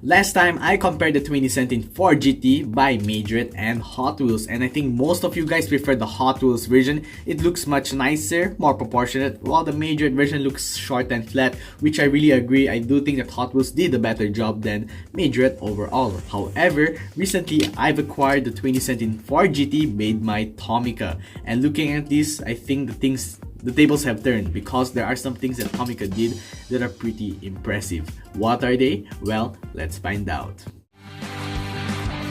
Last time, I compared the 2017 Ford GT by Majorette and Hot Wheels, and I think most of you guys prefer the Hot Wheels version. It looks much nicer, more proportionate, while the Majorette version looks short and flat, which I really agree. I do think that Hot Wheels did a better job than Majorette overall. However, recently, I've acquired the 2017 Ford GT made by Tomica, and looking at this, I think the tables have turned because there are some things that Tomica did that are pretty impressive. What are they? Well, let's find out.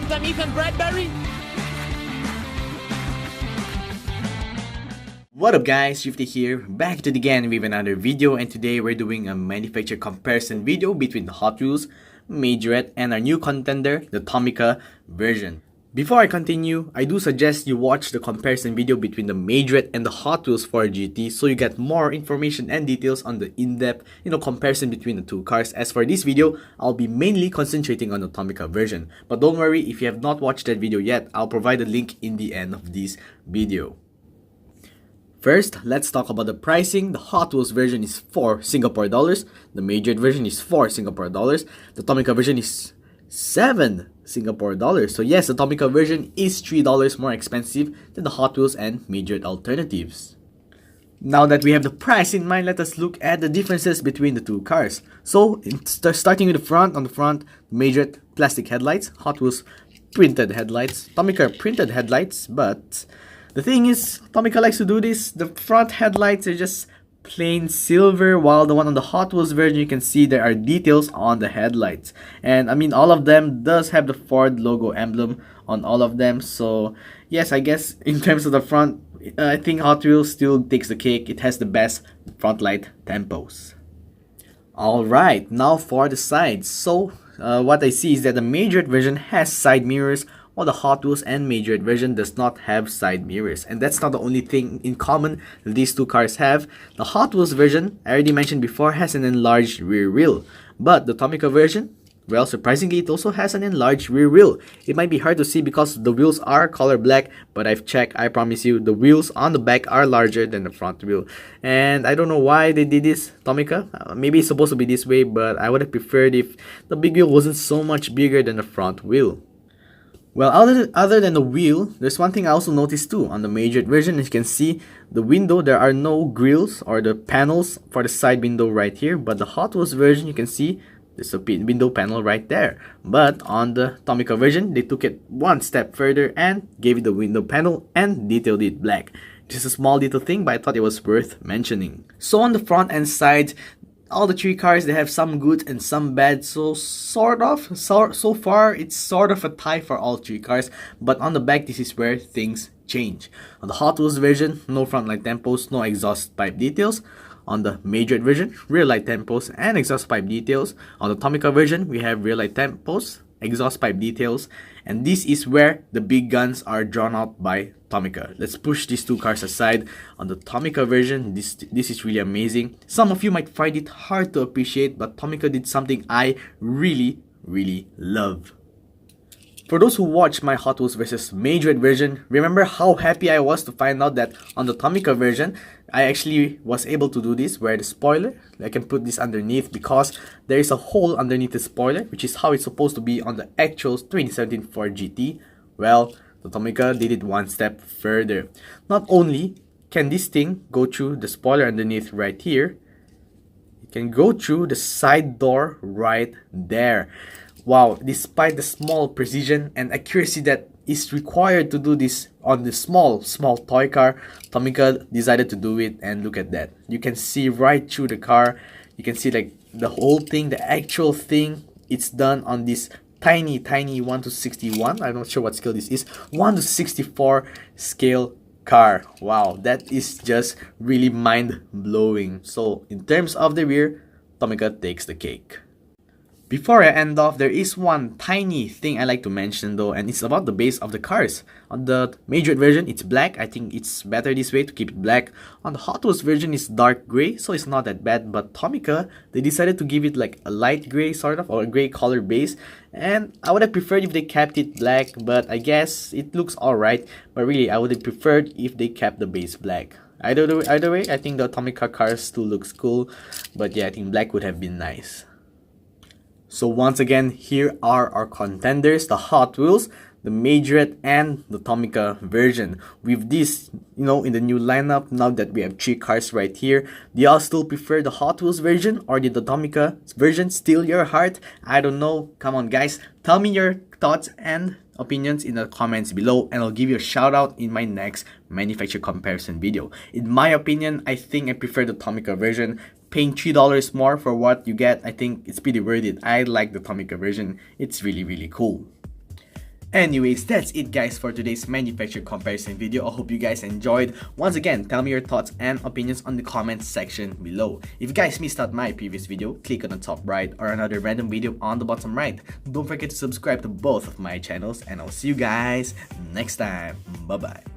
Some Ethan Bradbury. What up guys, Shifty here, back to it again with another video, and today we're doing a manufacturer comparison video between the Hot Wheels, Majorette, and our new contender, the Tomica version. Before I continue, I do suggest you watch the comparison video between the Majorette and the Hot Wheels Ford GT so you get more information and details on the in-depth, comparison between the two cars. As for this video, I'll be mainly concentrating on the Tomica version. But don't worry, if you have not watched that video yet, I'll provide a link in the end of this video. First, let's talk about the pricing. The Hot Wheels version is 4 Singapore dollars, the Majorette version is 4 Singapore dollars, the Tomica version is 7 Singapore dollars. So yes, the Tomica version is $3 more expensive than the Hot Wheels and Majorette alternatives. Now that we have the price in mind, let us look at the differences between the two cars. So starting with the front, on the front, Majorette plastic headlights, Hot Wheels printed headlights, Tomica printed headlights, but the thing is, Tomica likes to do this. The front headlights are just plain silver, while the one on the Hot Wheels version, you can see there are details on the headlights. And I mean, all of them does have the Ford logo emblem on all of them. So yes, I guess in terms of the front, I think Hot Wheels still takes the cake. It has the best front light tempos. Alright, now for the sides. So what I see is that the Majorette version has side mirrors, while the Hot Wheels and Majorette version does not have side mirrors. And that's not the only thing in common these two cars have. The Hot Wheels version, I already mentioned before, has an enlarged rear wheel. But the Tomica version, well, surprisingly, it also has an enlarged rear wheel. It might be hard to see because the wheels are color black, but I've checked, I promise you, the wheels on the back are larger than the front wheel. And I don't know why they did this, Tomica. Maybe it's supposed to be this way, but I would have preferred if the big wheel wasn't so much bigger than the front wheel. Well, other than the wheel, there's one thing I also noticed too. On the Majorette version, as you can see, the window, there are no grills or the panels for the side window right here. But the Hot Wheels version, you can see there's a window panel right there. But on the Tomica version, they took it one step further and gave it the window panel and detailed it black. Just a small little thing, but I thought it was worth mentioning. So on the front and sides, all the three cars, they have some good and some bad, so so far it's sort of a tie for all three cars. But on the back, this is where things change. On the Hot Wheels version, no front light tempos, no exhaust pipe details. On the Majorette version, rear light tempos and exhaust pipe details. On the Tomica version, we have rear light tempos, exhaust pipe details, and this is where the big guns are drawn out by Tomica. Let's push these two cars aside. On the Tomica version, this is really amazing. Some of you might find it hard to appreciate, but Tomica did something I really love. For those who watched my Hot Wheels versus Majorette version, remember how happy I was to find out that on the Tomica version, I actually was able to do this where the spoiler, I can put this underneath because there is a hole underneath the spoiler, which is how it's supposed to be on the actual 2017 Ford GT. Well, the Tomica did it one step further. Not only can this thing go through the spoiler underneath right here, it can go through the side door right there. Wow, despite the small precision and accuracy that is required to do this on the small toy car, Tomica decided to do it, and look at that. You can see right through the car. You can see like the whole thing, the actual thing. It's done on this tiny 1:61. I'm not sure what scale this is. 1:64 scale car. Wow, that is just really mind-blowing. So in terms of the rear, Tomica takes the cake. Before I end off, there is one tiny thing I like to mention though, and it's about the base of the cars. On the Majorette version, it's black. I think it's better this way to keep it black. On the Hot Wheels version, it's dark gray, so it's not that bad. But Tomica, they decided to give it like a light gray sort of, or a gray color base. And I would have preferred if they kept it black, but I guess it looks alright. But really, I would have preferred if they kept the base black. Either way, I think the Tomica cars still looks cool. But yeah, I think black would have been nice. So once again, here are our contenders, the Hot Wheels, the Majorette, and the Tomica version. With this, in the new lineup, now that we have 3 cars right here, do y'all still prefer the Hot Wheels version or did the Tomica version steal your heart? I don't know. Come on guys, tell me your thoughts and opinions in the comments below, and I'll give you a shout out in my next manufacturer comparison video. In my opinion, I think I prefer the Tomica version. Paying $3 more for what you get, I think it's pretty worth it. I like the Tomica version. It's really cool. Anyways, that's it guys for today's manufacturer comparison video. I hope you guys enjoyed. Once again, tell me your thoughts and opinions on the comments section below. If you guys missed out my previous video, click on the top right or another random video on the bottom right. Don't forget to subscribe to both of my channels, and I'll see you guys next time. Bye bye.